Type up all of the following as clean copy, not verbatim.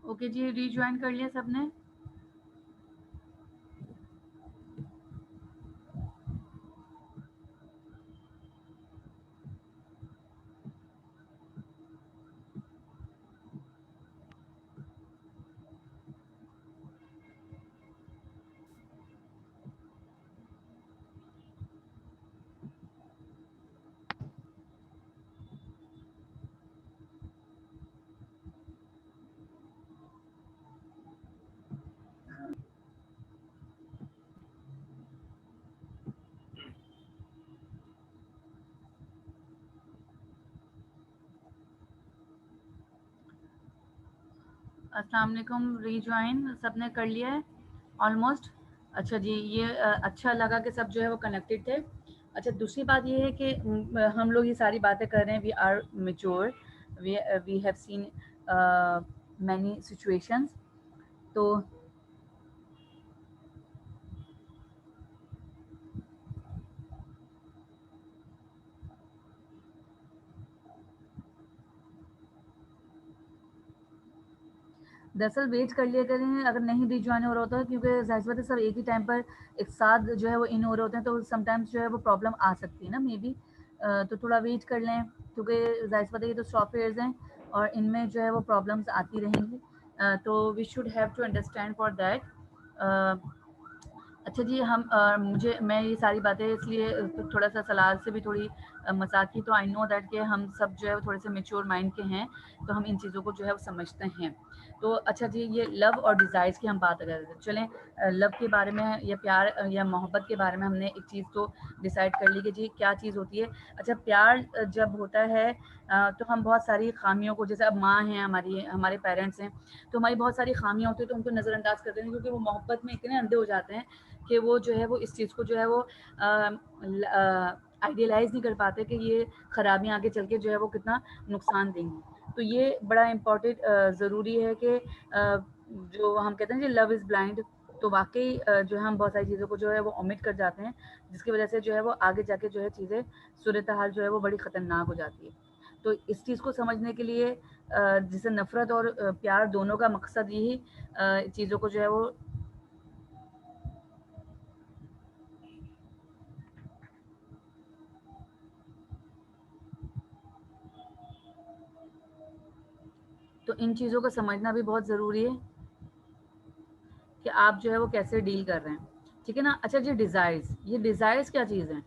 Okay जी, rejoin कर लिया सबने? अस्सलाम वालेकुम, रीज्वाइन सबने कर लिया है ऑलमोस्ट? अच्छा जी, ये अच्छा लगा कि सब जो है वो कनेक्टेड थे। अच्छा, दूसरी बात ये है कि हम लोग ये सारी बातें कर रहे हैं, we are mature, we have seen many situations. तो दरअसल वेट कर लिया करें अगर नहीं रीजॉइन हो रहा होता है, क्योंकि जाहिर सी बात है सब एक ही टाइम पर एक साथ जो है वो इन हो रहे होते हैं, तो समटाइम्स जो है वो प्रॉब्लम आ सकती है ना, मे बी। तो थोड़ा वेट कर लें, क्योंकि जाहिर सी बात है ये तो सॉफ्टवेयर्स हैं और इनमें जो है वो प्रॉब्लम्स आती रहेंगी। तो we should have to understand for that. अच्छा जी, मैं ये सारी बातें इसलिए थोड़ा सा सलाह से भी थोड़ी मजाक की, तो आई नो दैट कि हम सब जो है वो थोड़े से मेच्योर माइंड के हैं, तो हम इन चीज़ों को जो है वो समझते हैं। तो अच्छा जी, ये लव और डिज़ायर्स की हम बात कर रहे थे। चलें, लव के बारे में या प्यार या मोहब्बत के बारे में हमने एक चीज़ तो डिसाइड कर ली कि जी क्या चीज़ होती है। अच्छा, प्यार जब होता है तो हम बहुत सारी खामियों को, जैसे अब माँ हैं हमारी, हमारे पेरेंट्स हैं, तो हमारी बहुत सारी खामियाँ होती हैं, तो उनको नज़रअंदाज करते हैं, क्योंकि वो मोहब्बत में इतने अंधे हो जाते हैं कि वो जो है वो इस चीज़ को जो है वो आइडियलाइज़ नहीं कर पाते कि ये खराबियाँ आगे चल के जो है वो कितना नुकसान देंगी। तो ये बड़ा इम्पोर्टेंट ज़रूरी है कि जो हम कहते हैं जी लव इज़ ब्लाइंड, तो वाक़ई जो है हम बहुत सारी चीज़ों को जो है वो ओमिट कर जाते हैं, जिसकी वज़ह से जो है वो आगे जाके जो है चीज़ें, सूरत हाल जो है वो बड़ी ख़तरनाक हो जाती है। तो इस चीज़ को समझने के लिए जैसे नफ़रत और प्यार दोनों का मकसद यही चीज़ों को जो है वो तो इन चीज़ों को समझना भी बहुत ज़रूरी है कि आप जो है वो कैसे डील कर रहे हैं, ठीक है ना? अच्छा जी, डिज़ायर्स, ये डिज़ायर्स क्या चीज़ है?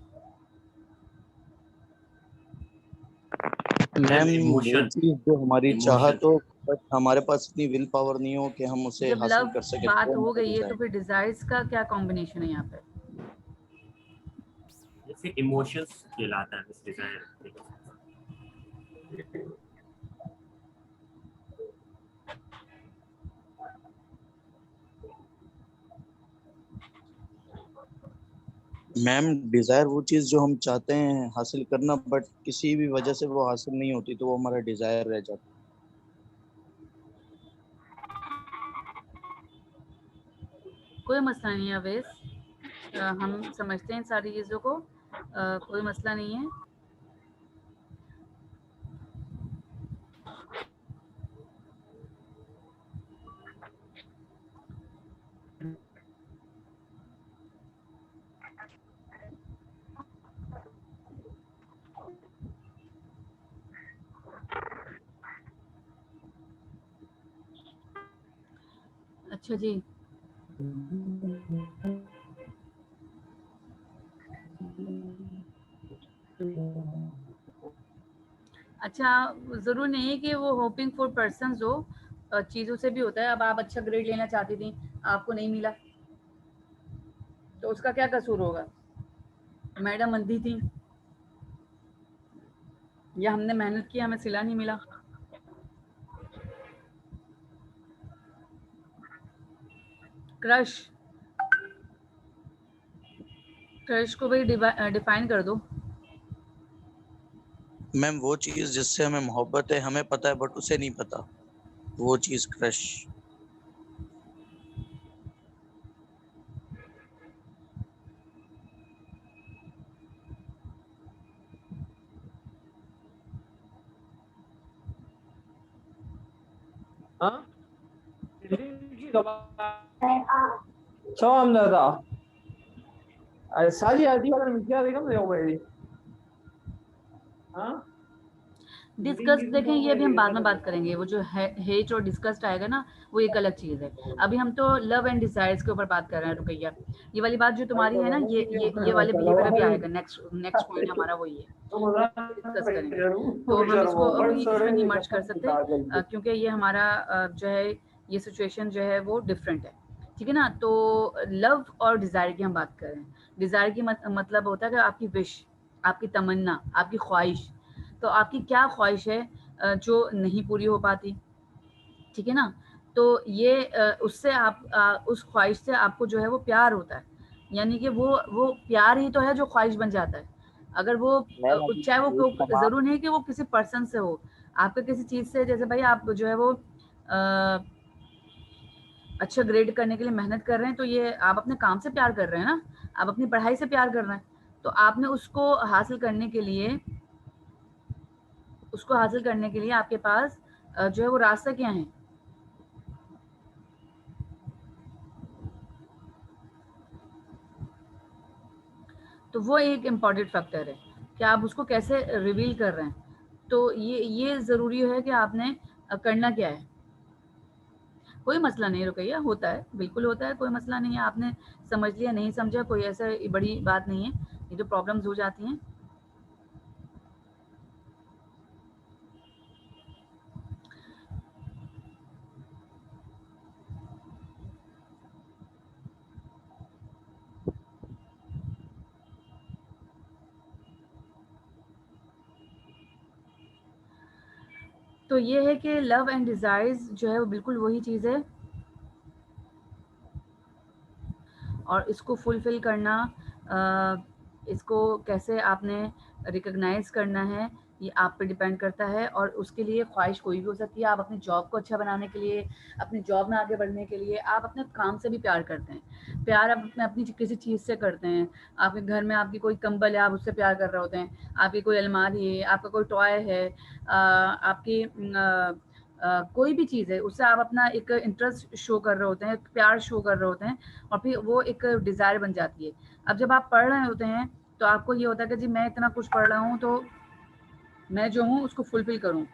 मैम मैम वो इमोशन, चीज जो हमारी इमोशन। चाहत हो, बट हमारे पास इतनी विल पावर नहीं हो कि हम उसे जब हासिल लव कर सके, तो बात वो हो हमारा गई है, तो डिजाइन। फिर डिज़ायर्स का क्या कॉम्बिनेशन है यहाँ पे? जैसे इमोशंस कहलाता है बस डिजायर। मैम डिजायर वो चीज जो हम चाहते हैं हासिल करना, बट किसी भी वजह से वो हासिल नहीं होती, तो वो हमारा डिजायर रह जाता कोई मसला नहीं है अवैस, हम समझते हैं सारी चीज़ों को, कोई मसला नहीं है। अच्छा जी, अच्छा, ज़रूर नहीं है कि वो होपिंग फॉर पर्सन्स हो, चीज़ों से भी होता है। अब आप अच्छा ग्रेड लेना चाहती थी, आपको नहीं मिला, तो उसका क्या कसूर होगा? मैडम अंधी थी, या हमने मेहनत की, हमें सिला नहीं मिला? क्रश, क्रश को भाई डिफाइन कर दो। है। मैम वो चीज जिससे हमें मोहब्बत है, हमें पता है, बट उसे नहीं पता, वो चीज क्रश। हाँ 처음이다. 아, 사실 아디가는 क्या देखा मैं भाई हाँ डिस्कस देखें, ये अभी हम बाद में बात करेंगे। वो जो हेट और डिस्कस्ट आएगा ना, वो एक अलग चीज़ है। अभी हम तो लव एंड डिजायर्स के ऊपर बात कर रहे हैं। रुकैया, ये वाली बात जो तुम्हारी है ना, ये वाले बिहेवियर अभी आएगा। नेक्स्ट पॉइंट हमारा वही है, डिस्कस करेंगे। तो हम इसको अभी इसमें नहीं मर्ज कर सकते, क्योंकि ये हमारा जो है ये सिचुएशन जो है वो डिफरेंट है, ठीक है ना। तो लव और डिज़ायर की हम बात कर रहे हैं। डिज़ायर की मतलब होता है कि आपकी विश, आपकी तमन्ना, आपकी ख्वाहिश। तो आपकी क्या ख्वाहिश है जो नहीं पूरी हो पाती, ठीक है ना। तो ये उससे आप उस ख्वाहिश से आपको जो है वो प्यार होता है, यानी कि वो प्यार ही तो है जो ख्वाहिश बन जाता है। अगर वो चाहे वो ज़रूर नहीं कि वो किसी पर्सन से हो, आपका किसी चीज़ से, जैसे भाई आप जो है वो अच्छा ग्रेड करने के लिए मेहनत कर रहे हैं, तो ये आप अपने काम से प्यार कर रहे हैं ना, आप अपनी पढ़ाई से प्यार कर रहे हैं। तो आपने उसको हासिल करने के लिए आपके पास जो है वो रास्ता क्या है। तो वो एक इम्पॉर्टेंट फैक्टर है कि आप उसको कैसे रिवील कर रहे हैं। तो ये ज़रूरी है कि आपने करना क्या है। कोई मसला नहीं रुकैया, होता है, बिल्कुल होता है, कोई मसला नहीं है। आपने समझ लिया, नहीं समझा, कोई ऐसा बड़ी बात नहीं है। ये जो प्रॉब्लम्स हो जाती हैं, तो ये है कि लव एंड डिज़ायर्स जो है वो बिल्कुल वही चीज़ है, और इसको फुलफ़िल करना, इसको कैसे आपने रिकॉग्नाइज़ करना है, ये आप पे डिपेंड करता है। और उसके लिए ख्वाहिश कोई भी हो सकती है। आप अपनी जॉब को अच्छा बनाने के लिए, अपनी जॉब में आगे बढ़ने के लिए, आप अपने काम से भी प्यार करते हैं। प्यार आप अपनी किसी चीज़ से करते हैं। आपके घर में आपकी कोई कंबल है, आप उससे प्यार कर रहे होते हैं। आपकी कोई अलमारी है, आपका कोई टॉय है, आपकी कोई भी चीज़ है, उससे आप अपना एक इंटरेस्ट शो कर रहे होते हैं, प्यार शो कर रहे होते हैं, और फिर वो एक डिज़ायर बन जाती है। अब जब आप पढ़ रहे होते हैं, तो आपको ये होता है कि जी मैं इतना कुछ पढ़ रहा हूँ, तो मैं जो हूँ उसको फुलफ़िल करूँ,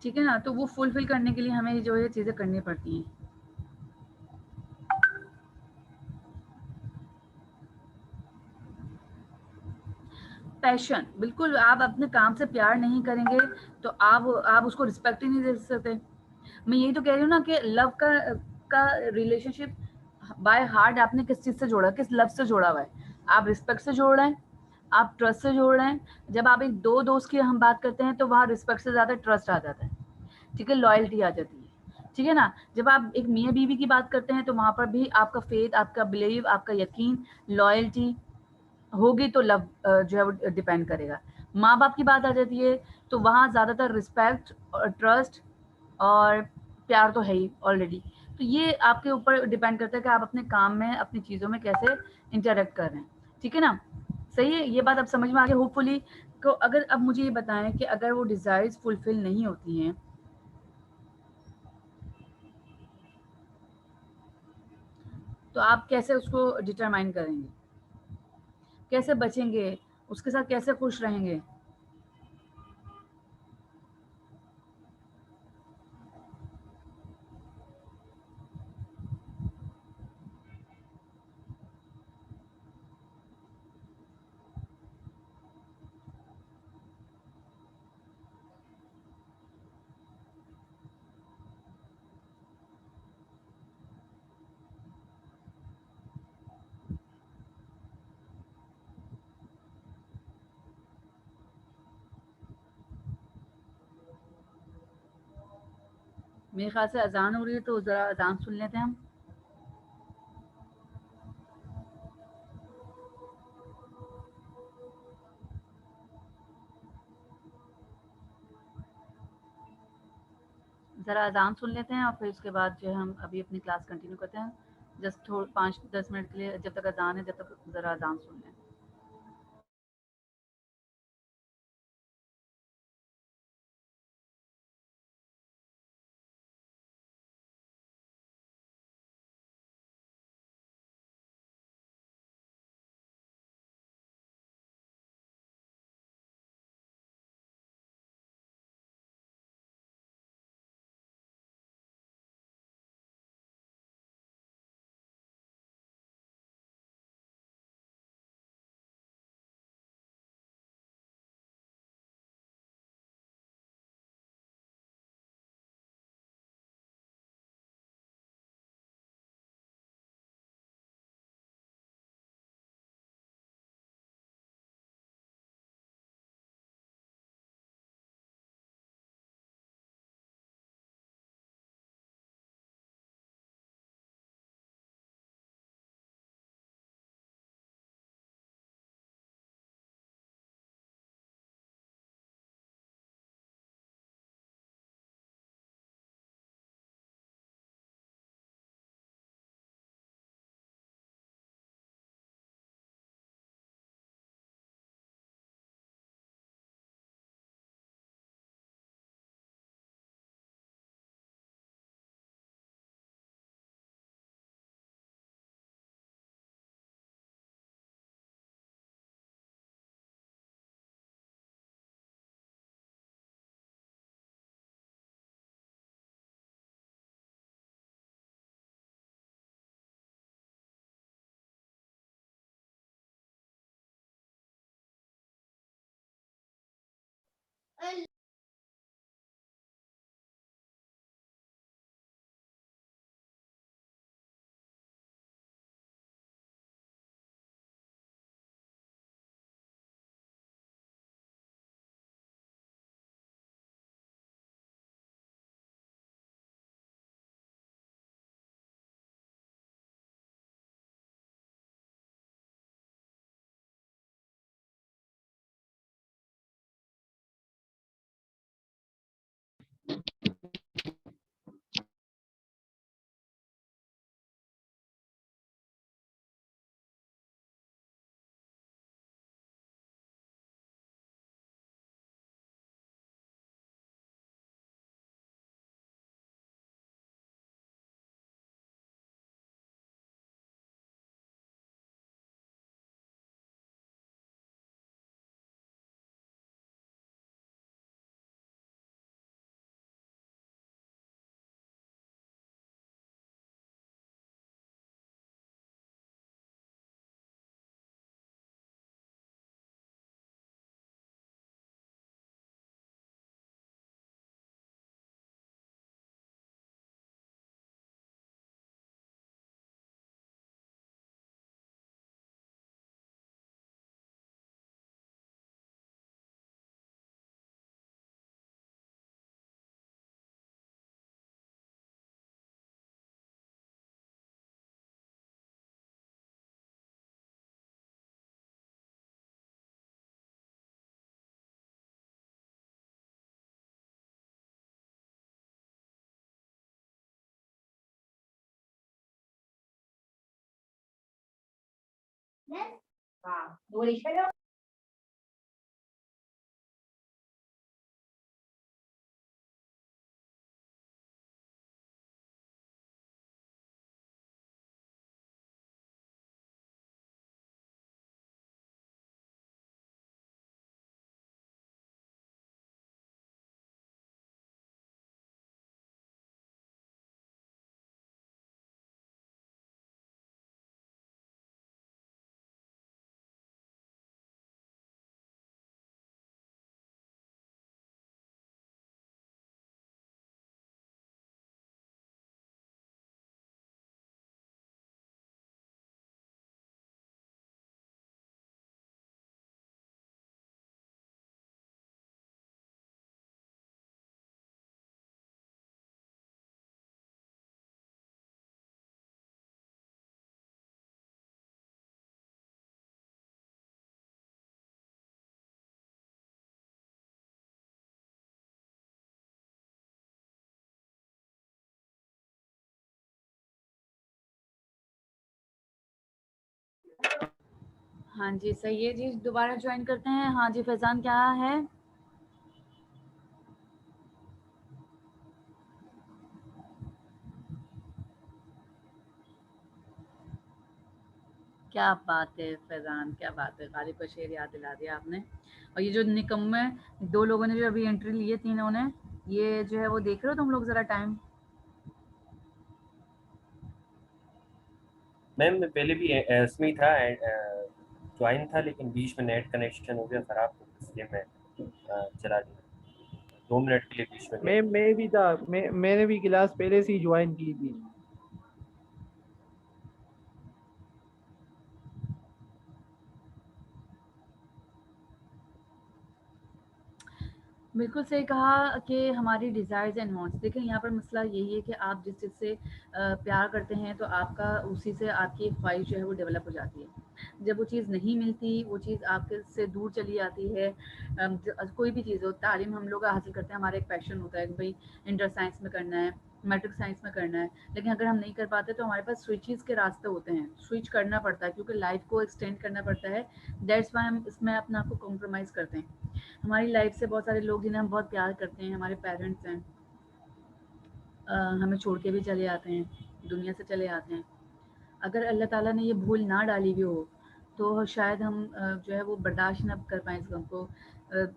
ठीक है ना। तो वो फुलफ़िल करने के लिए हमें जो है चीज़ें करनी पड़ती हैं। पैशन, बिल्कुल, आप अपने काम से प्यार नहीं करेंगे तो आप उसको रिस्पेक्ट ही नहीं दे सकते। मैं यही तो कह रही हूँ ना कि लव का रिलेशनशिप बाय हार्ट आपने किस चीज़ से जोड़ा, किस लव से जोड़ा हुआ है। आप रिस्पेक्ट से जोड़ रहे हैं, आप ट्रस्ट से जोड़ रहे हैं। जब आप एक दो दोस्त की हम बात करते हैं, तो वहाँ रिस्पेक्ट से ज़्यादा ट्रस्ट आ जाता है, ठीक है, लॉयल्टी आ जाती है, ठीक है ना। जब आप एक मियाँ बीवी की बात करते हैं, तो वहाँ पर भी आपका फेथ, आपका बिलीव, आपका यकीन, लॉयल्टी होगी, तो लव जो है वो डिपेंड करेगा। माँ बाप की बात आ जाती है, तो वहाँ ज़्यादातर रिस्पेक्ट और ट्रस्ट और प्यार तो है ही ऑलरेडी। तो ये आपके ऊपर डिपेंड करता है कि आप अपने काम में, अपनी चीज़ों में कैसे इंटरेक्ट कर रहे हैं, ठीक है ना। सही है, ये बात अब समझ में आ गई होपफुली। तो अगर अब मुझे ये बताएं कि अगर वो डिज़ायर्स फुलफिल नहीं होती हैं, तो आप कैसे उसको डिटरमाइन करेंगे, कैसे बचेंगे, उसके साथ कैसे खुश रहेंगे। मेरे ख्याल से अजान हो रही है, तो ज़रा अजान सुन लेते हैं हम। ज़रा अजान सुन लेते हैं, और फिर उसके बाद जो है हम अभी अपनी क्लास कंटिन्यू करते हैं। जस्ट 5-10 मिनट के लिए, जब तक अजान है, जब तक ज़रा अजान सुन लें। हाँ जी, सही है जी, दोबारा ज्वाइन करते हैं। हाँ जी, फैज़ान क्या है? क्या बात है फैज़ान, क्या बात है, गालिब का शेर याद दिला दिया आपने। और ये जो निकम्मे 2 लोगों ने जो अभी एंट्री ली है, तीनों ने, ये जो है वो देख रहे हो तुम लोग ज़रा टाइम? मैम मैं पहले भी इसमें ही था, ज्वाइन था, लेकिन बीच में नेट कनेक्शन हो गया ख़राब, तो इसलिए मैं चला गया 2 मिनट के लिए बीच में गया। मैं भी था, मैंने भी क्लास पहले से ही ज्वाइन की थी। बिल्कुल सही कहा कि हमारी डिज़ायर्स एंड वांट्स, देखिए यहाँ पर मसला यही है कि आप जिस चीज़ से प्यार करते हैं तो आपका उसी से आपकी एक ख्वाहिश जो है वो डेवलप हो जाती है। जब वो चीज़ नहीं मिलती, वो चीज़ आपके से दूर चली जाती है। कोई भी चीज़ हो, तालीम हम लोग हासिल करते हैं, हमारा एक पैशन होता है कि भाई इंटर साइंस में करना है, मैट्रिक साइंस में करना है, लेकिन अगर हम नहीं कर पाते तो हमारे पास स्विचेस के रास्ते होते हैं, स्विच करना पड़ता है क्योंकि लाइफ को एक्सटेंड करना पड़ता है। दैट्स वाई हम इसमें अपने आप को कॉम्प्रोमाइज़ करते हैं। हमारी लाइफ से बहुत सारे लोग जिन्हें हम बहुत प्यार करते हैं, हमारे पेरेंट्स हैं, हमें छोड़ के भी चले आते हैं, दुनिया से चले आते हैं। अगर अल्लाह ताला ने ये भूल ना डाली भी हो तो शायद हम जो है वो बर्दाश्त ना कर पाएँ इस गम को,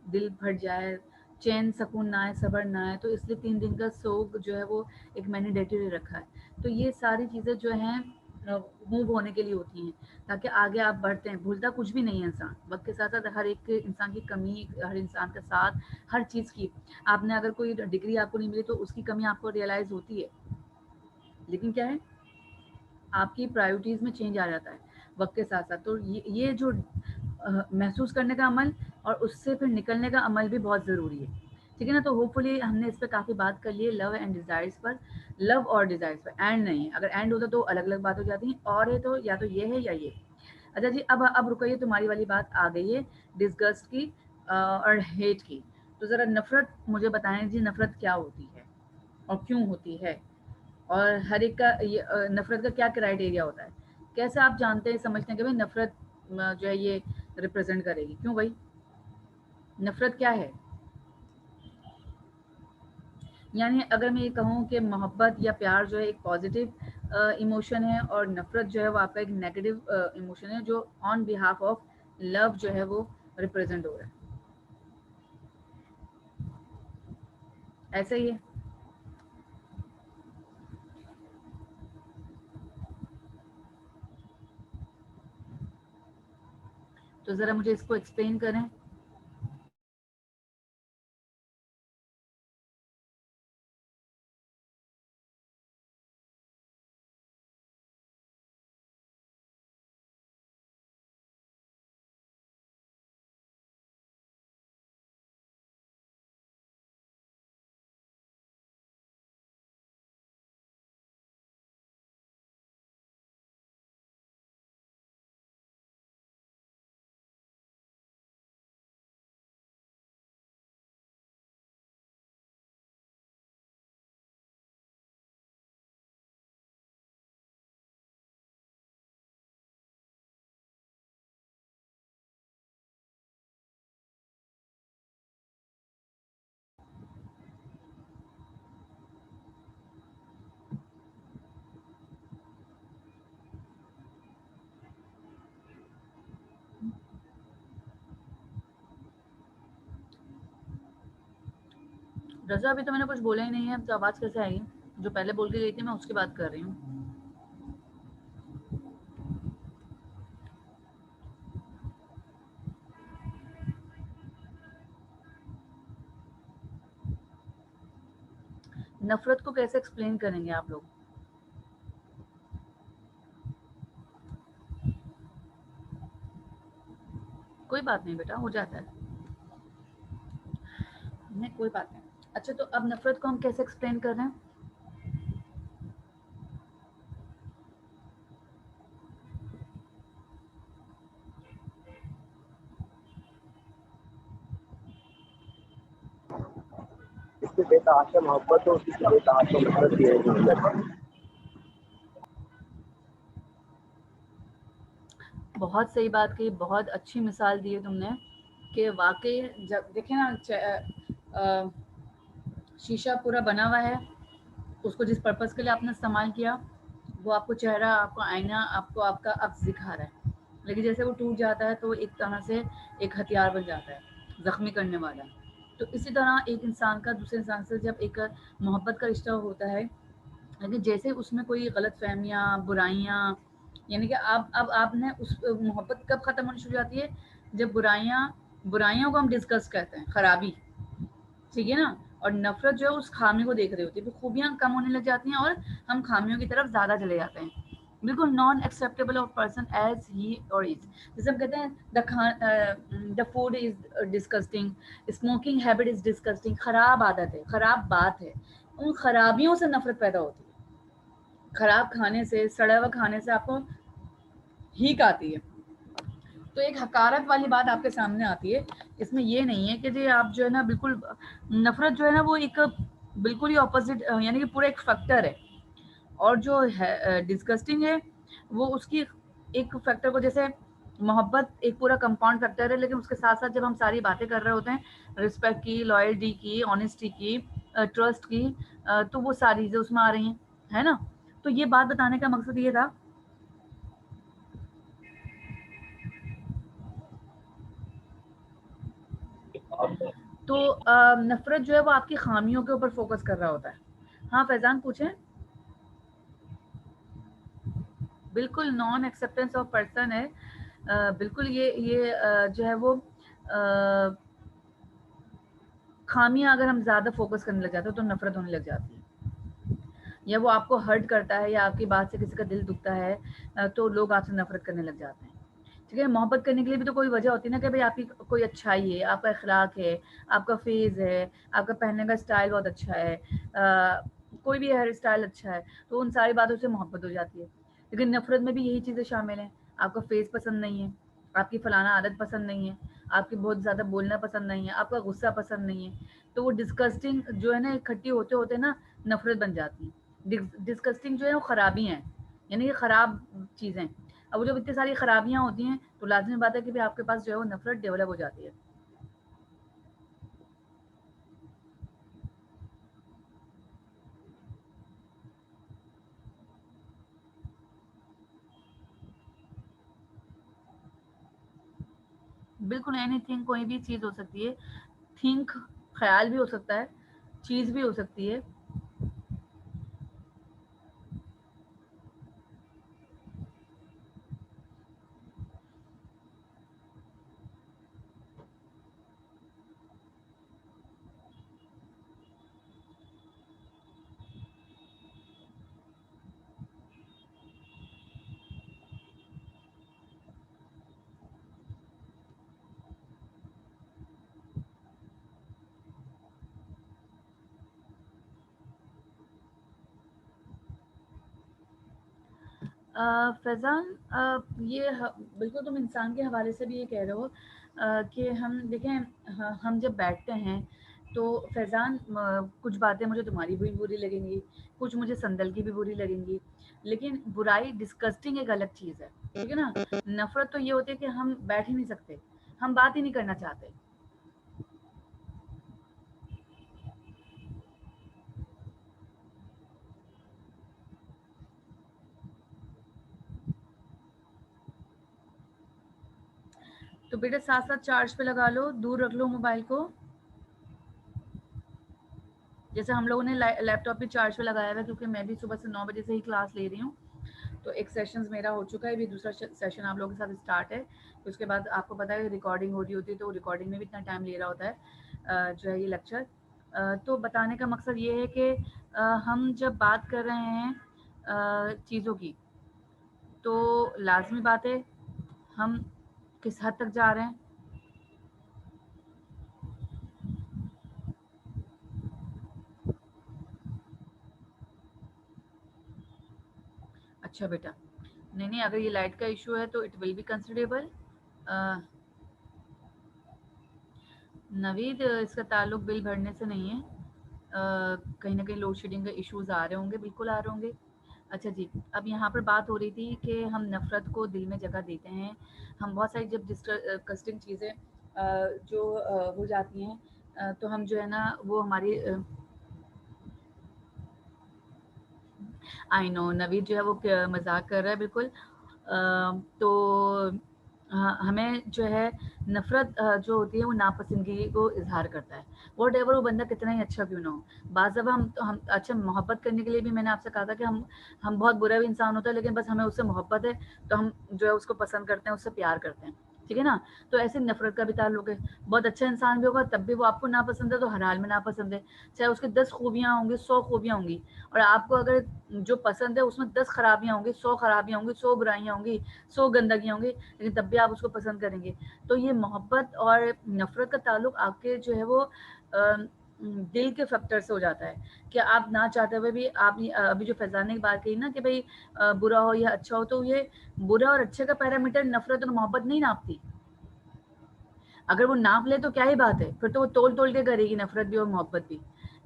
दिल फट जाए, चैन सुकून ना आए, सब्र ना आए, तो इसलिए 3 दिन का सोग जो है वो एक मैंने डे टू डे रखा है। तो ये सारी चीज़ें जो हैं मूव होने के लिए होती हैं, ताकि आगे आप बढ़ते हैं। भूलता कुछ भी नहीं है इंसान, वक्त के साथ साथ हर एक इंसान की कमी, हर इंसान के साथ हर चीज़ की, आपने अगर कोई डिग्री आपको नहीं मिली तो उसकी कमी आपको रियलाइज़ होती है, लेकिन क्या है, आपकी प्रायोरिटीज़ में चेंज आ जाता है वक्त के साथ साथ। तो ये जो महसूस करने का अमल और उससे फिर निकलने का अमल भी बहुत ज़रूरी है, ठीक है ना। तो होपफुली हमने इस पर काफ़ी बात कर ली है, लव एंड डिज़ायर्स पर, लव और डिज़ायर्स पर। एंड नहीं है, अगर एंड होता तो अलग अलग बात हो जाती है, और है तो या तो ये है या ये। अच्छा जी, अब रुकिए, तुम्हारी वाली बात आ गई है डिस्गस्ट की और हेट की। तो ज़रा नफ़रत मुझे बताएं जी, नफ़रत क्या होती है और क्यों होती है, और हर एक का ये नफ़रत का क्या क्राइटेरिया होता है, कैसे आप जानते हैं, समझते हैं कि भाई नफ़रत जो है ये रिप्रेजेंट करेगी, क्यों भाई, नफ़रत क्या है। यानी अगर मैं ये कहूँ कि मोहब्बत या प्यार जो है एक पॉजिटिव इमोशन है, और नफ़रत जो है वो आपका एक नेगेटिव इमोशन है, जो ऑन बिहाफ ऑफ लव जो है वो रिप्रेजेंट हो रहा है, ऐसा ही है। तो ज़रा मुझे इसको एक्सप्लेन करें। रजा, अभी तो मैंने कुछ बोला ही नहीं है, तो आवाज़ कैसे आएगी, जो पहले बोल के गई थी मैं उसकी बात कर रही हूँ। नफ़रत को कैसे एक्सप्लेन करेंगे आप लोग। कोई बात नहीं बेटा, हो जाता है, नहीं कोई बात नहीं। अच्छा, तो अब नफ़रत को हम कैसे एक्सप्लेन कर रहे हैं। इससे बेतहाशा मोहब्बत हो, इससे बेतहाशा नफरत की है। बहुत सही बात कही, बहुत अच्छी मिसाल दी है तुमने कि वाकई जब देखे ना शीशा पूरा बना हुआ है, उसको जिस पर्पस के लिए आपने इस्तेमाल किया, वो आपको चेहरा, आपको आईना, आपको आपका अक्स दिखा रहा है, लेकिन जैसे वो टूट जाता है तो एक तरह से एक हथियार बन जाता है, ज़ख्मी करने वाला। तो इसी तरह एक इंसान का दूसरे इंसान से जब एक मोहब्बत का रिश्ता होता है, लेकिन जैसे उसमें कोई गलत फहमियाँ, बुराइयाँ, यानी कि अब आपने उस मोहब्बत कब ख़त्म होनी शुरू हो जाती है, जब बुराइयों को हम डिस्कस कहते हैं, खराबी, ठीक है ना, और नफरत जो है उस खामी को देख रही होती है, फिर खूबियाँ कम होने लग जाती हैं और हम खामियों की तरफ ज़्यादा चले जाते हैं, बिल्कुल non acceptable of person as he और इज। जैसे हम कहते हैं the food is disgusting, smoking habit is disgusting, खराब आदत है, खराब बात है, उन खराबियों से नफरत पैदा होती है। खराब खाने से, सड़ा हुआ खाने से आपको हीक आती है, तो एक हकारत वाली बात आपके सामने आती है। इसमें ये नहीं है कि जी आप जो है ना बिल्कुल, नफरत जो है ना वो एक बिल्कुल ही ऑपोजिट, यानी कि पूरा एक फैक्टर है, और जो है डिस्गस्टिंग है वो उसकी एक फैक्टर को, जैसे मोहब्बत एक पूरा कंपाउंड फैक्टर है, लेकिन उसके साथ साथ जब हम सारी बातें कर रहे होते हैं, रिस्पेक्ट की, लॉयल्टी की, ऑनेस्टी की, ट्रस्ट की, तो वो सारी चीज़ें उसमें आ रही हैं, है ना। तो ये बात बताने का मकसद ये था। तो नफरत जो है वो आपकी खामियों के ऊपर फोकस कर रहा होता है। हाँ फैजान पूछें। बिल्कुल नॉन एक्सेप्टेंस ऑफ पर्सन है। बिल्कुल ये जो है वो खामियां अगर हम ज़्यादा फोकस करने लग जाते हैं तो नफरत होने लग जाती है, या वो आपको हर्ट करता है या आपकी बात से किसी का दिल दुखता है तो लोग आपसे नफरत करने लग जाते हैं। ठीक है, मोहब्बत करने के लिए भी तो कोई वजह होती है ना कि भाई आपकी कोई अच्छाई है, आपका अखलाक है, आपका फेज़ है, आपका पहनने का स्टाइल बहुत अच्छा है, कोई भी हेयर स्टाइल अच्छा है, तो उन सारी बातों से मोहब्बत हो जाती है। लेकिन नफरत में भी यही चीज़ें शामिल हैं, आपका फेस पसंद नहीं है, आपकी फलाना आदत पसंद नहीं है, आपकी बहुत ज़्यादा बोलना पसंद नहीं है, आपका गुस्सा पसंद नहीं है, तो वो डिस्कस्टिंग जो है ना इकट्ठी होते होते ना नफरत बन जाती है। डिस्कस्टिंग जो है वो खराबी हैं, यानी कि ख़राब चीज़ें। अब वो जब इतनी सारी खराबियां होती हैं तो लाजमी बात है कि भी आपके पास जो है वो नफरत डेवलप हो जाती है। बिल्कुल एनीथिंग, कोई भी चीज़ हो सकती है। थिंक ख्याल भी हो सकता है, चीज़ भी हो सकती है। फैज़ान ये बिल्कुल तुम इंसान के हवाले से भी ये कह रहे हो कि हम देखें, हम जब बैठते हैं तो फैज़ान कुछ बातें मुझे तुम्हारी भी बुरी लगेंगी, कुछ मुझे संदल की भी बुरी लगेंगी, लेकिन बुराई डिस्कस्टिंग एक अलग चीज़ है। ठीक है ना, नफरत तो ये होती है कि हम बैठ ही नहीं सकते, हम बात ही नहीं करना चाहते। तो बेटा साथ साथ चार्ज पे लगा लो, दूर रख लो मोबाइल को। जैसे हम लोगों ने लैपटॉप भी चार्ज पे लगाया हुआ है, क्योंकि मैं भी सुबह से 9 बजे से ही क्लास ले रही हूँ, तो एक सेशन मेरा हो चुका है, भी दूसरा सेशन आप लोगों के साथ स्टार्ट है। तो उसके बाद आपको पता है रिकॉर्डिंग हो रही होती है, तो रिकॉर्डिंग में भी इतना टाइम ले रहा होता है जो है ये लेक्चर। तो बताने का मकसद ये है कि हम जब बात कर रहे हैं चीज़ों की, तो लाजमी बात है हम किस हद तक जा रहे हैं। अच्छा बेटा, नहीं अगर ये लाइट का इशू है तो it will be considerable. Naveed, इसका ताल्लुक बिल भरने से नहीं है, कहीं ना कहीं लोड शेडिंग के इश्यूज आ रहे होंगे, बिल्कुल आ रहे होंगे। अच्छा जी, अब यहाँ पर बात हो रही थी कि हम नफ़रत को दिल में जगह देते हैं। हम बहुत सारी जब डिस्कस्टिंग चीज़ें जो हो जाती हैं तो हम जो है ना वो हमारी आई नो नवीद जो है वो मजाक कर रहा है बिल्कुल। तो हमें जो है नफ़रत जो होती है वो नापसंदगी को इजहार करता है, वॉट एवर वो बंदा कितना ही अच्छा क्यों ना हो। बाज़ दफ़ा हम अच्छा मोहब्बत करने के लिए भी मैंने आपसे कहा था कि हम बहुत बुरा भी इंसान होता है, लेकिन बस हमें उससे मोहब्बत है तो हम जो है उसको पसंद करते हैं, उससे प्यार करते हैं। ठीक है ना, तो ऐसे नफ़रत का भी ताल्लुक है। बहुत अच्छा इंसान भी होगा तब भी वो आपको नापसंद है, तो हर हाल में नापसंद है, चाहे उसकी 10 खूबियाँ होंगी, 100 खूबियाँ होंगी, और आपको अगर जो पसंद है उसमें 10 खराबियाँ होंगी, 100 खराबियाँ होंगी, 100 बुराइयाँ होंगी, 100 गंदगियाँ होंगी, लेकिन तब भी आप उसको पसंद करेंगे। तो ये मोहब्बत और नफ़रत का ताल्लुक आपके जो है वो दिल के फैक्टर से हो जाता है कि आप ना चाहते हुए भी आप अभी जो फैज़ान ने बात कही ना कि भाई बुरा हो या अच्छा हो, तो ये बुरा और अच्छे का पैरामीटर नफ़रत और मोहब्बत नहीं नापती। अगर वो नाप ले तो क्या ही बात है, फिर तो वो तोल के करेगी नफ़रत भी और मोहब्बत भी।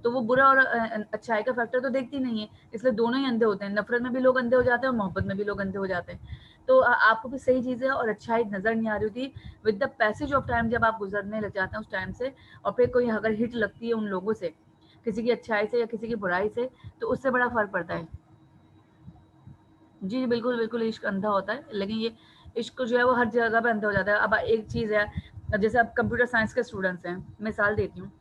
तो वो बुरा और अच्छाई का फैक्टर तो देखती नहीं है, इसलिए दोनों ही अंधे होते हैं। नफ़रत में भी लोग अंधे हो जाते हैं और मोहब्बत में भी लोग अंधे हो जाते हैं। तो आपको भी सही चीज़ें और अच्छाई नज़र नहीं आ रही होती, with the passage of time जब आप गुजरने लग जाते हैं उस टाइम से, और फिर कोई अगर हिट लगती है उन लोगों से, किसी की अच्छाई से या किसी की बुराई से, तो उससे बड़ा फ़र्क पड़ता है। जी बिल्कुल बिल्कुल, इश्क अंधा होता है, लेकिन ये इश्क जो है वो हर जगह पे अंधा हो जाता है। अब एक चीज़ है, जैसे अब कंप्यूटर साइंस के स्टूडेंट्स हैं, मिसाल देती हूँ,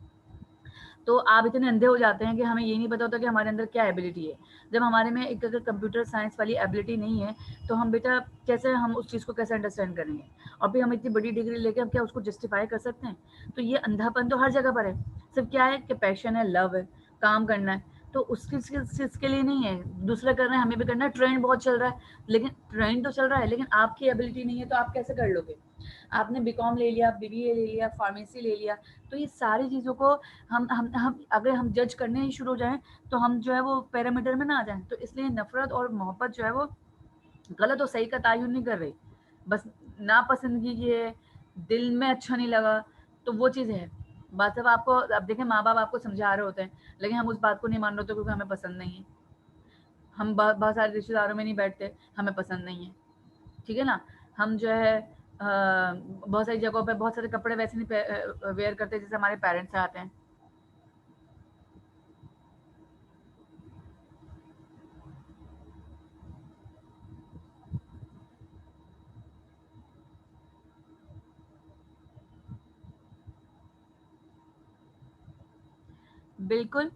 तो आप इतने अंधे हो जाते हैं कि हमें ये नहीं पता होता कि हमारे अंदर क्या एबिलिटी है। जब हमारे में एक अगर कंप्यूटर साइंस वाली एबिलिटी नहीं है तो हम बेटा कैसे हम उस चीज़ को कैसे अंडरस्टैंड करेंगे, और फिर हम इतनी बड़ी डिग्री लेके हम क्या उसको जस्टिफाई कर सकते हैं? तो ये अंधापन तो हर जगह पर है। सिर्फ क्या है कि पैशन है, लव है, काम करना है, तो उसकी चीज़ के लिए नहीं है, दूसरा कर रहे हैं हमें भी करना है, ट्रेंड बहुत चल रहा है, लेकिन ट्रेंड तो चल रहा है लेकिन आपकी एबिलिटी नहीं है तो आप कैसे कर लोगे? आपने बीकॉम ले लिया, बीबीए ले लिया, फार्मेसी ले लिया, तो ये सारी चीज़ों को हम अगर हम जज करने ही शुरू हो जाएं तो हम जो है वो पैरामीटर में ना आ जाएं। तो इसलिए नफरत और मोहब्बत जो है वो गलत और सही का तायुन नहीं कर रही, बस नापसंदगी की है, दिल में अच्छा नहीं लगा, तो वो चीज़ है। बात सब आपको अब देखें, माँ बाप आपको समझा रहे होते हैं लेकिन हम उस बात को नहीं मान रहे होते क्योंकि हमें पसंद नहीं है। हम बहुत सारे रिश्तेदारों में नहीं बैठते, हमें पसंद नहीं है, ठीक है ना। हम जो है बहुत सारी जगहों पे बहुत सारे कपड़े वैसे नहीं वेयर करते जैसे हमारे पेरेंट्स आते हैं। बिल्कुल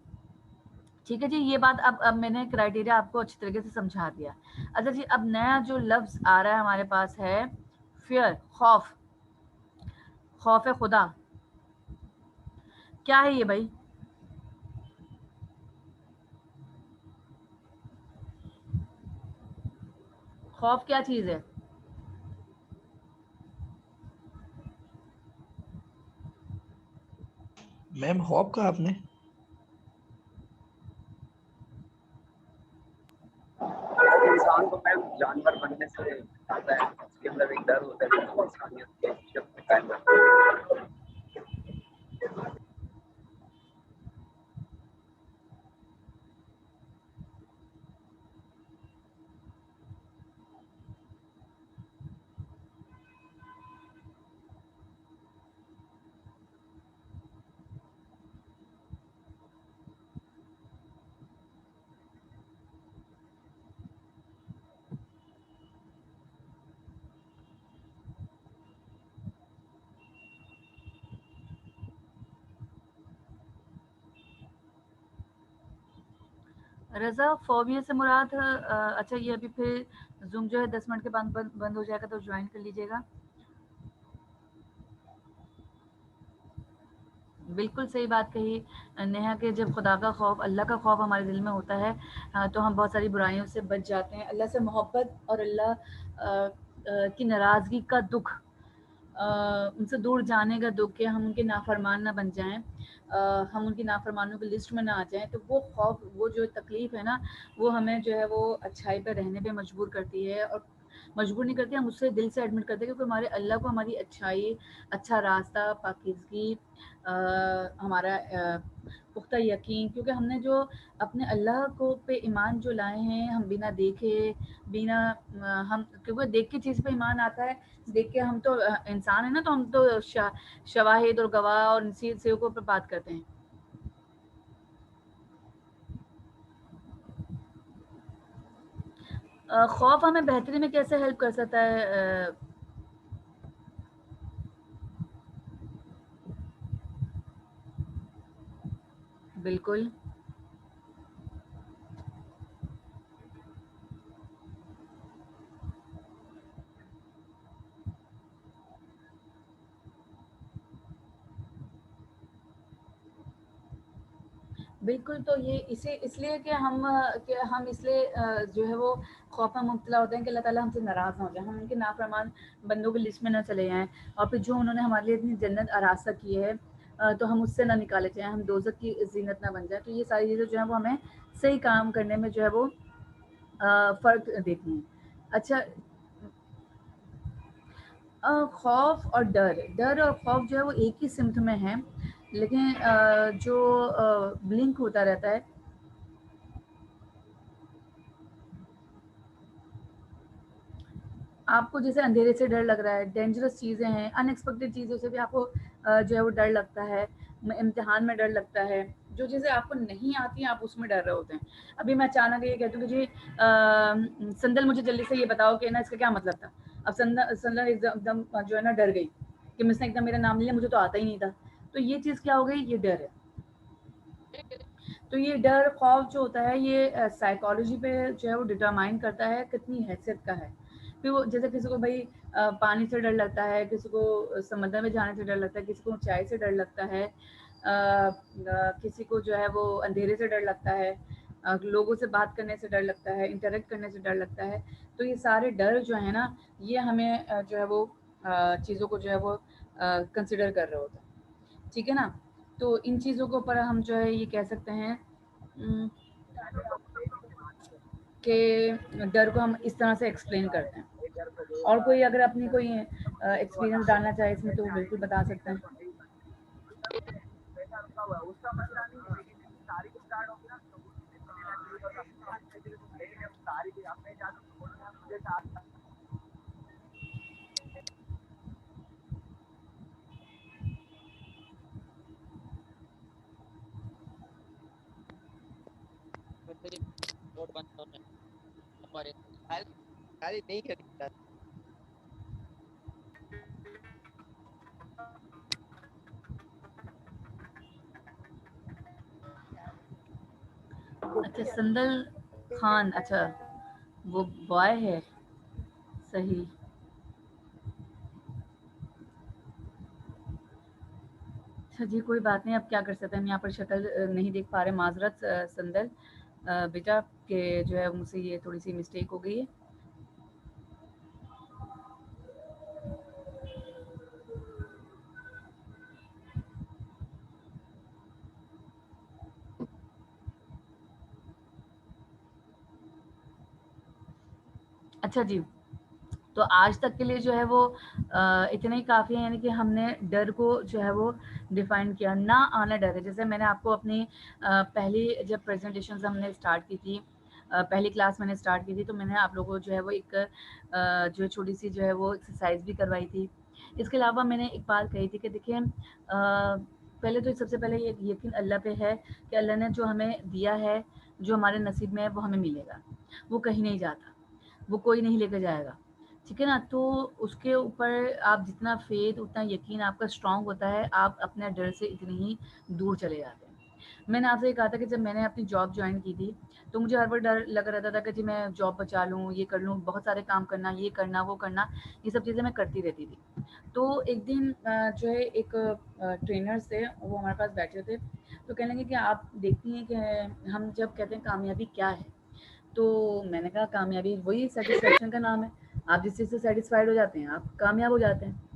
ठीक है जी, ये बात अब मैंने क्राइटेरिया आपको अच्छी तरीके से समझा दिया। अच्छा जी, अब नया जो लफ्ज आ रहा है हमारे पास है फियर, खौफ, खौफ है खुदा। क्या है ये भाई? खौफ क्या चीज है? मैम खौफ कहा आपने? इंसान को मैम जानवर बनने से आता है, उसके अंदर एक डर होता है जो इंसानियत के जब कायम रखता है। रजा, फोबिया से मुराद अच्छा ये अभी फिर जूम जो है 10 मिनट के बाद बंद हो जाएगा तो ज्वाइन कर लीजिएगा। बिल्कुल सही बात कही नेहा के, जब खुदा का खौफ, अल्लाह का खौफ हमारे दिल में होता है तो हम बहुत सारी बुराइयों से बच जाते हैं। अल्लाह से मोहब्बत और अल्लाह की नाराज़गी का दुख, उनसे दूर जाने का दुख कि हम उनके नाफरमान ना बन जाएं, हम उनकी नाफरमानों की लिस्ट में ना आ जाएं, तो वो खौफ, वो जो तकलीफ़ है ना, वो हमें जो है वो अच्छाई पर रहने पे मजबूर करती है, और मजबूर नहीं करती, हम उससे दिल से एडमिट करते हैं क्योंकि हमारे अल्लाह को हमारी अच्छाई, अच्छा रास्ता, पाकीज़गी, हमारा पुख्ता यकीन, क्योंकि हमने जो अपने अल्लाह को पे ईमान जो लाए हैं, हम बिना देखे, बिना हम, क्योंकि देख के चीज़ पे ईमान आता है, देख के हम तो इंसान है ना, तो हम तो शवाहिद और गवाह और इसी चीज़ों पर बात करते हैं। खौफ हमें बेहतरी में कैसे हेल्प कर सकता है? बिल्कुल बिल्कुल, तो ये इसे इसलिए कि हम इसलिए जो है वो खौफ में मुब्तला होते हैं कि अल्लाह ताला हमसे नाराज़ ना हो जाए, हम उनके नाफरमान बंदों की लिस्ट में ना चले जाएँ, और फिर जो उन्होंने हमारे लिए इतनी जन्नत आरासा की है तो हम उससे ना निकाले जाएँ, हम दोज़ख की ज़ीनत ना बन जाए। तो ये सारी चीज़ें जो हैं वो हमें सही काम करने में जो है वो फ़र्क देती हैं। अच्छा, खौफ और डर और खौफ जो है वो एक ही सिमत में है, लेकिन जो ब्लिंक होता रहता है। आपको जैसे अंधेरे से डर लग रहा है, डेंजरस चीज़ें हैं, अनएक्सपेक्टेड चीज़ों से भी आपको जो है वो डर लगता है, इम्तिहान में डर लगता है, जो चीज़ें आपको नहीं आती हैं आप उसमें डर रहे होते हैं। अभी मैं अचानक ये कहती हूँ कि जी संदल मुझे जल्दी से ये बताओ कि ना इसका क्या मतलब था। अब संदल एकदम जो है ना डर गई कि मिस ने एकदम मेरा नाम लिया, मुझे तो आता ही नहीं था। तो ये चीज़ क्या हो गई? ये डर है। तो ये डर खौफ जो होता है ये साइकोलॉजी पे जो है वो डिटरमाइन करता है कितनी हैसियत का है। फिर वो जैसे किसी को भाई पानी से डर लगता है, किसी को समंदर में जाने से डर लगता है, किसी को ऊंचाई से डर लगता है, किसी को जो है वो अंधेरे से डर लगता है, लोगों से बात करने से डर लगता है, इंटरेक्ट करने से डर लगता है। तो ये सारे डर जो है ना, ये हमें जो है वो चीज़ों को जो है वो कंसिडर कर रहे होते हैं, ठीक है ना। तो इन चीज़ों के ऊपर हम जो है ये कह सकते हैं कि डर को हम इस तरह से एक्सप्लेन करते हैं। और कोई अगर अपनी कोई एक्सपीरियंस डालना चाहे इसमें तो बिल्कुल बता सकते हैं। नहीं करती। अच्छा, संदल खान, अच्छा वो बॉय है, सही। अच्छा जी, कोई बात नहीं, अब क्या कर सकते हैं, हम यहाँ पर शक्ल नहीं देख पा रहे, माजरत संदल बेटा के जो है मुझसे ये थोड़ी सी मिस्टेक हो गई है। अच्छा जी, तो आज तक के लिए जो है वो इतना ही काफ़ी है, यानी कि हमने डर को जो है वो डिफाइन किया। ना आना डर है, जैसे मैंने आपको अपनी पहली जब प्रेजेंटेशन हमने स्टार्ट की थी, पहली क्लास मैंने स्टार्ट की थी, तो मैंने आप लोगों को जो है वो एक जो छोटी सी जो है वो एक्सरसाइज भी करवाई थी। इसके अलावा मैंने एक बात कही थी कि देखिए पहले तो सबसे पहले ये यकीन अल्लाह पे है कि अल्लाह ने जो हमें दिया है, जो हमारे नसीब में है वो हमें मिलेगा, वो कहीं नहीं जाता, वो कोई नहीं लेकर जाएगा, ठीक है ना। तो उसके ऊपर आप जितना फेथ, उतना यकीन आपका स्ट्रांग होता है, आप अपने डर से इतनी ही दूर चले जाते हैं। मैंने आपसे ये कहा था कि जब मैंने अपनी जॉब ज्वाइन की थी तो मुझे हर बार डर लग रहता था कि जी मैं जॉब बचा लूँ, ये कर लूँ, बहुत सारे काम करना, ये करना, वो करना, ये सब चीज़ें मैं करती रहती थी। तो एक दिन जो है एक ट्रेनर्स थे, वो हमारे पास बैठे थे, तो कहने लगे कि आप देखती हैं कि हम जब कहते हैं कामयाबी क्या है, तो मैंने कहा कामयाबी वही सेटिस्फेक्शन का नाम है, आप जिस चीज़ से सेटिस्फाइड हो जाते हैं आप कामयाब हो जाते हैं।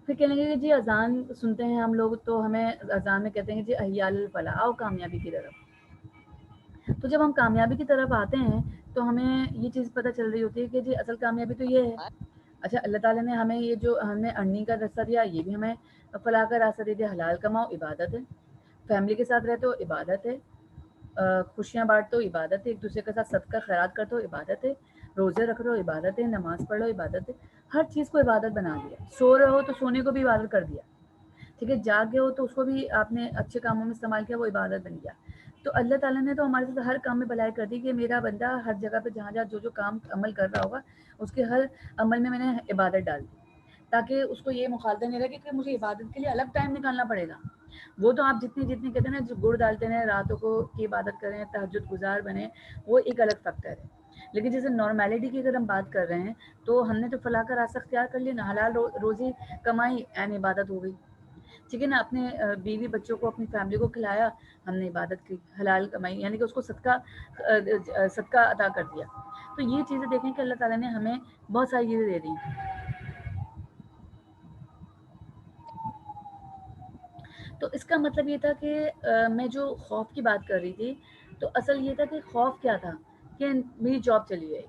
फिर कहने लगे कि जी अजान सुनते हैं हम लोग, तो हमें अजान में कहते हैं कि जी अहियाल फला, आओ कामयाबी की तरफ। तो जब हम कामयाबी की तरफ आते हैं तो हमें ये चीज़ पता चल रही होती है कि जी असल कामयाबी तो ये है। अच्छा, अल्लाह ताला ने हमें ये जो हमने अर्निंग का रास्ता दिया, ये भी हमें फलाह का रास्ता दे दिया। हलाल कमाओ, इबादत है, फैमिली के साथ रहते हो, इबादत है, खुशियाँ बांटते हो, इबादत है, एक दूसरे के साथ सदका खैरात करते हो, इबादत है, रोज़े रख रहे हो, इबादत है, नमाज़ पढ़ लो, इबादत है। हर चीज़ को इबादत बना दिया। सो रहे हो तो सोने को भी इबादत कर दिया, ठीक है। जाग गए हो तो उसको भी आपने अच्छे कामों में इस्तेमाल किया, वो इबादत बन गया। तो अल्लाह ताला ने तो हमारे साथ हर काम में भलाई कर दी कि मेरा बंदा हर जगह पे जहाँ जहाँ जो जो काम अमल कर रहा होगा, उसके हर अमल में मैंने इबादत डाल दी, ताकि उसको ये मुखालता नहीं रहे कि मुझे इबादत के लिए अलग टाइम निकालना पड़ेगा। वो तो आप जितनी जितनी कहते हैं ना, जो गुड़ डालते हैं रातों को की इबादत करें, तहज्जुद गुजार बने, वो एक अलग फैक्टर है। लेकिन जैसे नॉर्मेलिटी की अगर हम बात कर रहे हैं, तो हमने तो फलाह का रास्ता अख्तियार कर लिया ना, हलाल रोज़ी कमाई एन इबादत हो गई, ठीक है ना। अपने बीवी बच्चों को, अपनी फैमिली को खिलाया, हमने इबादत की, हलाल कमाई, यानी कि उसको सदका अदा कर दिया। तो ये चीज़ें देखें कि अल्लाह ताला ने हमें बहुत सारी चीज़ें दे दी। तो इसका मतलब ये था कि मैं जो खौफ की बात कर रही थी, तो असल ये था कि खौफ क्या था कि मेरी जॉब चली गई।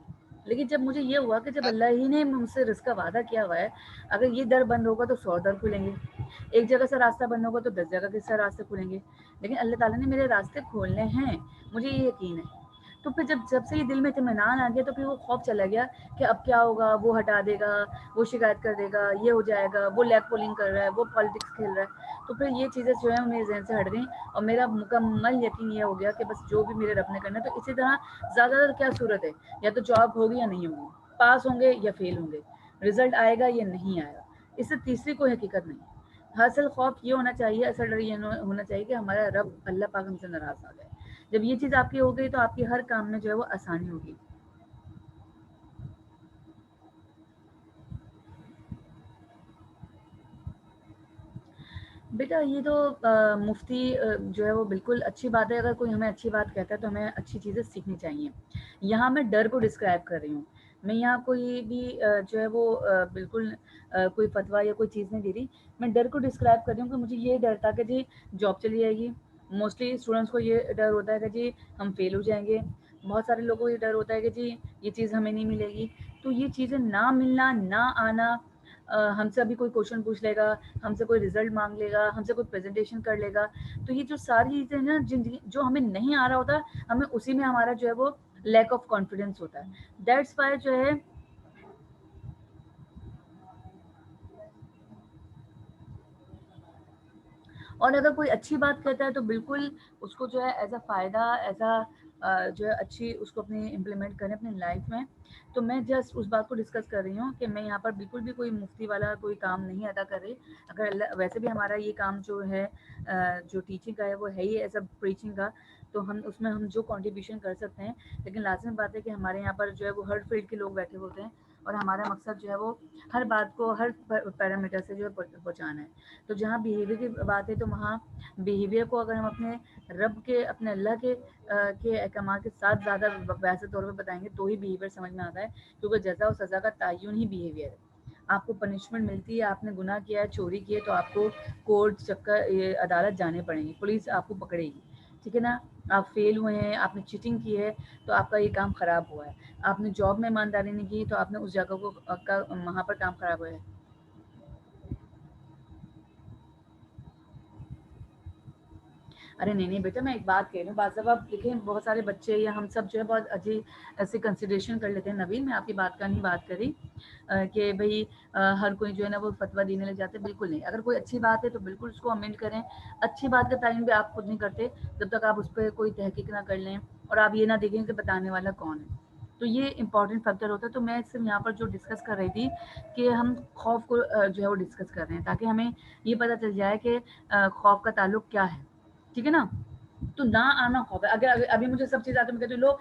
लेकिन जब मुझे ये हुआ कि जब अल्लाह ही ने मुझसे रिस्क का वादा किया हुआ है, अगर ये दर बंद होगा तो 100 दर खुलेंगे, एक जगह से रास्ता बंद होगा तो 10 जगह के से रास्ते खुलेंगे। लेकिन अल्लाह ताला ने मेरे रास्ते खोलने हैं, मुझे ये यकीन है। तो फिर जब से ये दिल में इत्मीनान आ गया, तो फिर वो खौफ चला गया कि अब क्या होगा, वो हटा देगा, वो शिकायत कर देगा, ये हो जाएगा, वो लैग पोलिंग कर रहा है, वो पॉलिटिक्स खेल रहा है। तो फिर ये चीज़ें जो है मेरे जहन से हट गई और मेरा मुकम्मल यकीन ये हो गया कि बस जो भी मेरे रब ने करना है। तो इसी तरह ज़्यादातर क्या सूरत है, या तो जॉब होगी या नहीं होगी, पास होंगे या फेल होंगे, रिजल्ट आएगा या नहीं आएगा, इससे तीसरी कोई हकीकत नहीं। हासिल खौफ ये होना चाहिए, असल डर ये होना चाहिए कि हमारा रब अल्लाह पाक हमसे नाराज आ जाए। जब ये चीज़ आपकी हो गई तो आपकी हर काम में जो है वो आसानी होगी। बेटा ये तो मुफ्ती जो है वो बिल्कुल अच्छी बात है, अगर कोई हमें अच्छी बात कहता है तो हमें अच्छी चीज़ें सीखनी चाहिए। यहाँ मैं डर को डिस्क्राइब कर रही हूँ, मैं यहाँ कोई भी जो है वो बिल्कुल कोई फतवा या कोई चीज़ नहीं दे रही, मैं डर को डिस्क्राइब कर रही हूँ कि मुझे ये डर था कि जी जॉब चली जाएगी। मोस्टली स्टूडेंट्स को ये डर होता है कि जी हम फेल हो जाएंगे। बहुत सारे लोगों को ये डर होता है कि जी ये चीज़ हमें नहीं मिलेगी। तो ये चीज़ें ना मिलना, ना आना, हमसे अभी कोई क्वेश्चन पूछ लेगा, हमसे कोई रिजल्ट मांग लेगा, हमसे कोई प्रेजेंटेशन कर लेगा, तो ये जो सारी चीज़ें ना जो हमें नहीं आ रहा होता, हमें उसी में हमारा जो है वो लैक ऑफ कॉन्फिडेंस होता है। दैट्स वाई जो है और अगर कोई अच्छी बात कहता है तो बिल्कुल उसको जो है एज अ फ़ायदा, एज़ जो है अच्छी उसको अपनी इम्प्लीमेंट करें अपनी लाइफ में। तो मैं जस्ट उस बात को डिस्कस कर रही हूँ कि मैं यहाँ पर बिल्कुल भी कोई मुफ्ती वाला कोई काम नहीं अदा कर रही। अगर वैसे भी हमारा ये काम जो है जो टीचिंग का है वो है ही एज अ प्रीचिंग का, तो हम उसमें हम जो कंट्रीब्यूशन कर सकते हैं, लेकिन लाज़िम बात है कि हमारे यहाँ पर जो है वो हर फील्ड के लोग बैठे होते हैं और हमारा मकसद जो है वो हर बात को हर पैरामीटर से जो है पहुँचाना है। तो जहाँ बिहेवियर की बात है तो वहाँ बिहेवियर को अगर हम अपने रब के, अपने अल्लाह के अहकाम के साथ ज़्यादा वैसे तौर पे बताएंगे तो ही बिहेवियर समझ में आता है, क्योंकि जज़ा और सज़ा का तयन ही बिहेवियर है। आपको पनिशमेंट मिलती है, आपने गुनाह किया है, चोरी की है, तो आपको कोर्ट चक्कर अदालत जाने पड़ेंगे, पुलिस आपको पकड़ेगी, ठीक है ना। आप फेल हुए हैं, आपने चीटिंग की है तो आपका ये काम ख़राब हुआ है। आपने जॉब में ईमानदारी नहीं की तो आपने उस जगह को वहाँ पर काम ख़राब हुआ है। अरे नहीं बेटा, मैं एक बात कह रही हूँ, बात आप देखें बहुत सारे बच्चे या हम सब जो है बहुत अजीब ऐसे कंसिडरेशन कर लेते हैं। नवीन, मैं आपकी बात का नहीं बात करी कि भाई हर कोई जो है ना वो फतवा देने लग जाते, बिल्कुल नहीं। अगर कोई अच्छी बात है तो बिल्कुल उसको अमेंड करें। अच्छी बात का तायन भी आप खुद नहीं करते जब तक आप उस पर कोई तहकीक ना कर लें और आप ये ना देखें कि बताने वाला कौन है। तो ये इंपॉर्टेंट फैक्टर होता है। तो मैं सिर्फ यहाँ पर जो डिस्कस कर रही थी कि हम खौफ को जो है वो डिस्कस कर रहे हैं, ताकि हमें ये पता चल जाए कि खौफ का ताल्लुक क्या है, ठीक है ना। तो ना आना खौफ है। अगर अभी मुझे सब चीज़ आके मैं कहती हूँ लो